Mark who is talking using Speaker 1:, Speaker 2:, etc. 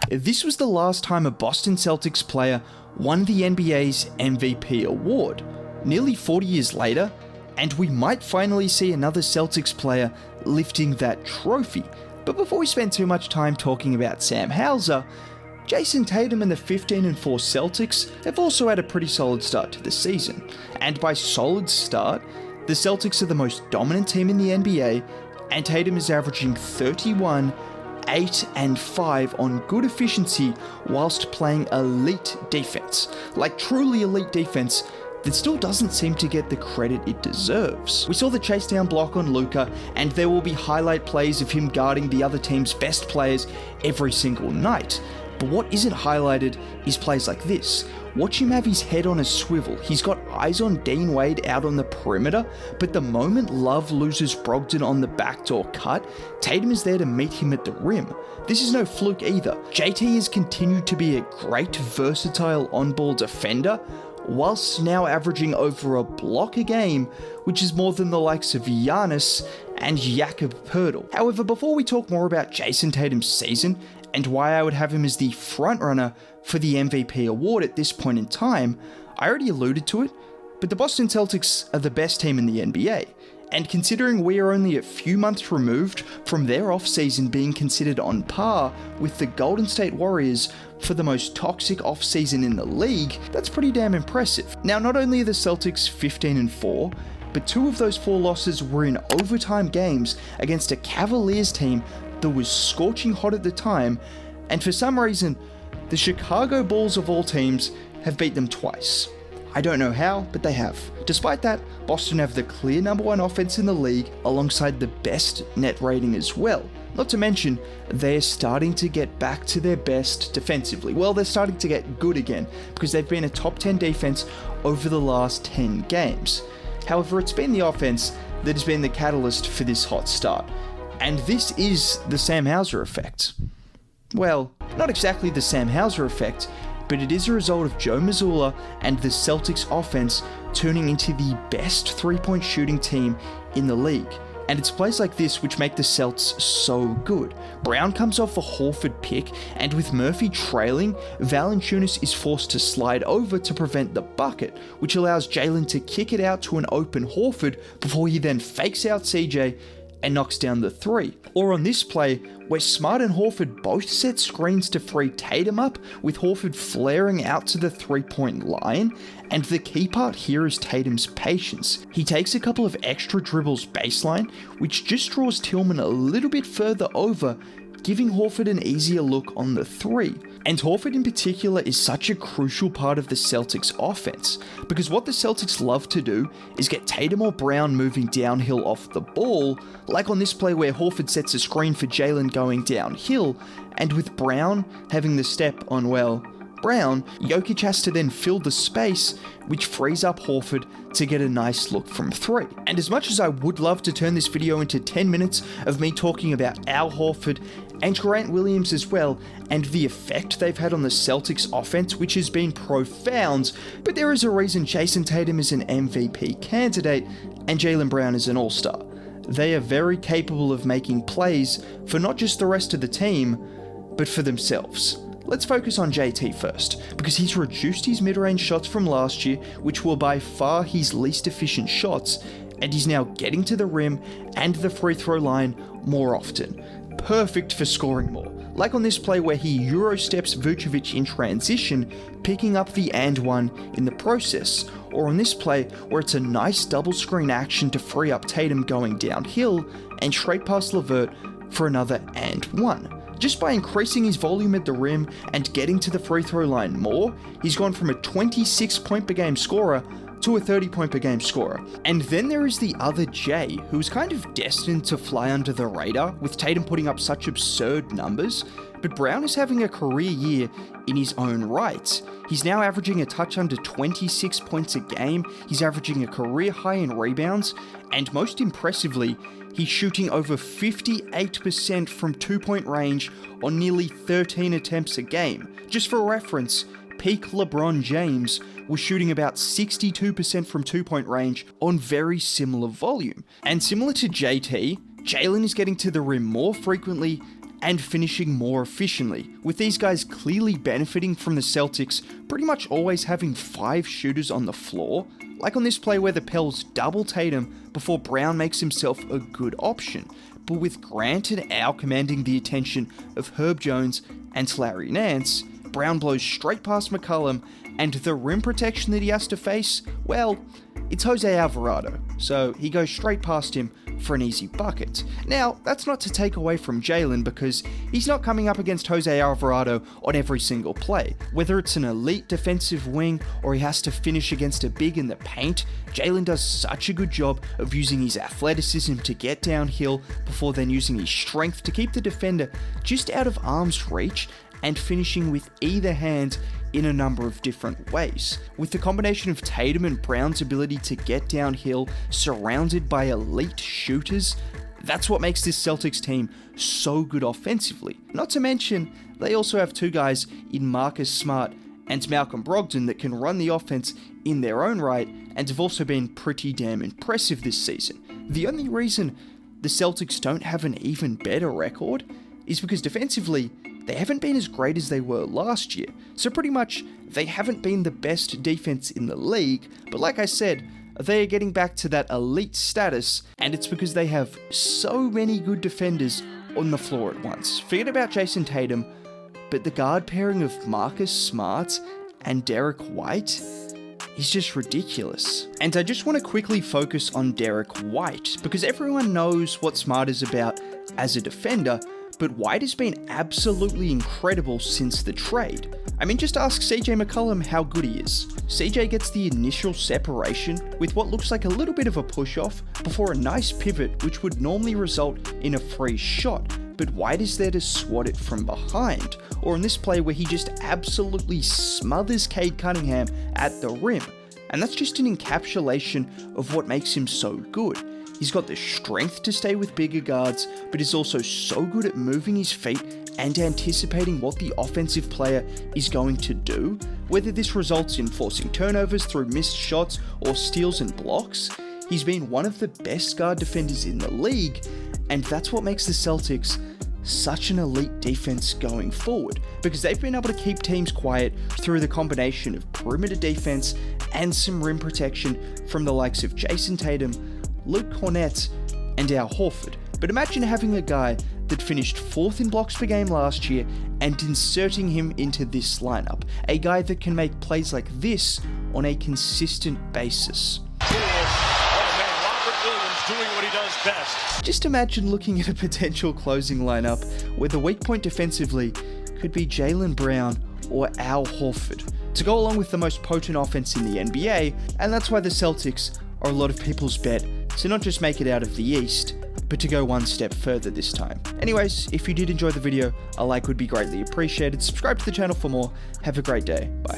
Speaker 1: This was the last time a Boston Celtics player won the NBA's MVP award. Nearly 40 years later, and we might finally see another Celtics player lifting that trophy. But before we spend too much time talking about Sam Hauser, Jason Tatum and the 15-4 Celtics have also had a pretty solid start to the season. And by solid start, the Celtics are the most dominant team in the NBA, and Tatum is averaging 31, 8 and 5 on good efficiency whilst playing elite defense. Like truly elite defense that still doesn't seem to get the credit it deserves. We saw the chase down block on Luka, and there will be highlight plays of him guarding the other team's best players every single night. But what isn't highlighted is plays like this. Watch him have his head on a swivel. He's got eyes on Dean Wade out on the perimeter, but the moment Love loses Brogdon on the backdoor cut, Tatum is there to meet him at the rim. This is no fluke either. JT has continued to be a great, versatile on-ball defender, whilst now averaging over a block a game, which is more than the likes of Giannis and Jakob Poeltl. However, before we talk more about Jason Tatum's season, and why I would have him as the frontrunner for the MVP award at this point in time, I already alluded to it, but the Boston Celtics are the best team in the NBA. And considering we are only a few months removed from their offseason being considered on par with the Golden State Warriors for the most toxic offseason in the league, that's pretty damn impressive. Now, not only are the Celtics 15-4, but 2 of those 4 losses were in overtime games against a Cavaliers team that was scorching hot at the time, and for some reason, the Chicago Bulls of all teams have beat them twice. I don't know how, but they have. Despite that, Boston have the clear number 1 offense in the league alongside the best net rating as well. Not to mention, they're starting to get back to their best defensively. Well, they're starting to get good again because they've been a top 10 defense over the last 10 games. However, it's been the offense that has been the catalyst for this hot start. And this is the Sam Hauser effect. Well, not exactly the Sam Hauser effect, but it is a result of Joe Mazzulla and the Celtics offense turning into the best three-point shooting team in the league. And it's plays like this which make the Celts so good. Brown comes off a Horford pick, and with Murphy trailing, Valanciunas is forced to slide over to prevent the bucket, which allows Jalen to kick it out to an open Horford before he then fakes out CJ and knocks down the 3. Or on this play, where Smart and Horford both set screens to free Tatum up, with Horford flaring out to the 3-point line, and the key part here is Tatum's patience. He takes a couple of extra dribbles baseline, which just draws Tillman a little bit further over, giving Horford an easier look on the 3. And Horford in particular is such a crucial part of the Celtics offense, because what the Celtics love to do is get Tatum or Brown moving downhill off the ball, like on this play where Horford sets a screen for Jalen going downhill, and with Brown having the step on, well, Brown, Jokic has to then fill the space, which frees up Horford to get a nice look from 3. And as much as I would love to turn this video into 10 minutes of me talking about Al Horford and Grant Williams as well, and the effect they've had on the Celtics offense, which has been profound, but there is a reason Jason Tatum is an MVP candidate and Jaylen Brown is an all-star. They are very capable of making plays for not just the rest of the team, but for themselves. Let's focus on JT first, because he's reduced his mid-range shots from last year, which were by far his least efficient shots, and he's now getting to the rim and the free throw line more often. Perfect for scoring more. Like on this play where he Euro steps Vucevic in transition, picking up the and one in the process, or on this play where it's a nice double screen action to free up Tatum going downhill and straight past LeVert for another and one. Just by increasing his volume at the rim and getting to the free throw line more, he's gone from a 26 point per game scorer to a 30 point per game scorer. And then there is the other Jay, who's kind of destined to fly under the radar, with Tatum putting up such absurd numbers, but Brown is having a career year in his own right. He's now averaging a touch under 26 points a game, he's averaging a career high in rebounds, and most impressively, he's shooting over 58% from 2-point range on nearly 13 attempts a game. Just for reference, peak LeBron James was shooting about 62% from 2-point range on very similar volume. And similar to JT, Jalen is getting to the rim more frequently and finishing more efficiently, with these guys clearly benefiting from the Celtics pretty much always having 5 shooters on the floor, like on this play where the Pels double Tatum before Brown makes himself a good option, but with Grant and Al commanding the attention of Herb Jones and Larry Nance, Brown blows straight past McCollum, and the rim protection that he has to face, well, it's Jose Alvarado, so he goes straight past him for an easy bucket. Now, that's not to take away from Jalen, because he's not coming up against Jose Alvarado on every single play. Whether it's an elite defensive wing or he has to finish against a big in the paint, Jalen does such a good job of using his athleticism to get downhill before then using his strength to keep the defender just out of arm's reach and finishing with either hand in a number of different ways. With the combination of Tatum and Brown's ability to get downhill, surrounded by elite shooters, that's what makes this Celtics team so good offensively. Not to mention, they also have 2 guys in Marcus Smart and Malcolm Brogdon that can run the offense in their own right and have also been pretty damn impressive this season. The only reason the Celtics don't have an even better record is because defensively, they haven't been as great as they were last year. So pretty much, they haven't been the best defense in the league, but like I said, they are getting back to that elite status, and it's because they have so many good defenders on the floor at once. Forget about Jason Tatum, but the guard pairing of Marcus Smart and Derek White is just ridiculous. And I just want to quickly focus on Derek White, because everyone knows what Smart is about as a defender, but White has been absolutely incredible since the trade. I mean, just ask CJ McCollum how good he is. CJ gets the initial separation with what looks like a little bit of a push-off before a nice pivot which would normally result in a free shot, but White is there to swat it from behind, or in this play where he just absolutely smothers Cade Cunningham at the rim. And that's just an encapsulation of what makes him so good. He's got the strength to stay with bigger guards, but is also so good at moving his feet and anticipating what the offensive player is going to do, whether this results in forcing turnovers through missed shots or steals and blocks. He's been one of the best guard defenders in the league, and that's what makes the Celtics such an elite defense going forward, because they've been able to keep teams quiet through the combination of perimeter defense and some rim protection from the likes of Jason Tatum, Luke Cornett, and Al Horford. But imagine having a guy that finished 4th in blocks per game last year and inserting him into this lineup. A guy that can make plays like this on a consistent basis.
Speaker 2: Doing what he does best.
Speaker 1: Just imagine looking at a potential closing lineup where the weak point defensively could be Jaylen Brown or Al Horford, to go along with the most potent offense in the NBA, and that's why the Celtics are a lot of people's bet to not just make it out of the East, but to go one step further this time. Anyways, if you did enjoy the video, a like would be greatly appreciated. Subscribe to the channel for more. Have a great day. Bye.